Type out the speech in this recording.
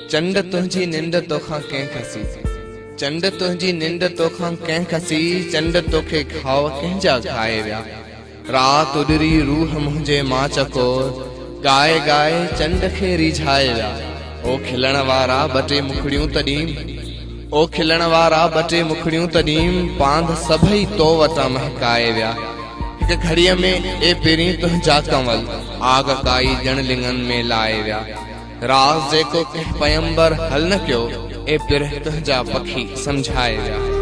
चंड तुझी निंड तोखां कंहिं खसी, चंड तुझी निंड तोखां कंहिं खसी, चंड तोखे खाव कंहिंजा खाए विया। रात उडरी रूह मुंहिंजे मां चकोर, गाए गाए चंड खे रिझाए विया। ओ खिलण वारा बटे मुखड़ियूं तॾीं, ओ खिलण वारा बटे मुखड़ियूं तॾीं, पांध सभई तो वटां महकाए विया। हिक घड़ीअ में ए पहिरीं तुंहिंजा कंवल, आग काई ॼण लिंगन में लाए विया। राज़ जेको कंहिं पयंबर हल न कयो, ए पिरह तुंहिंजा पखी समझाए विया।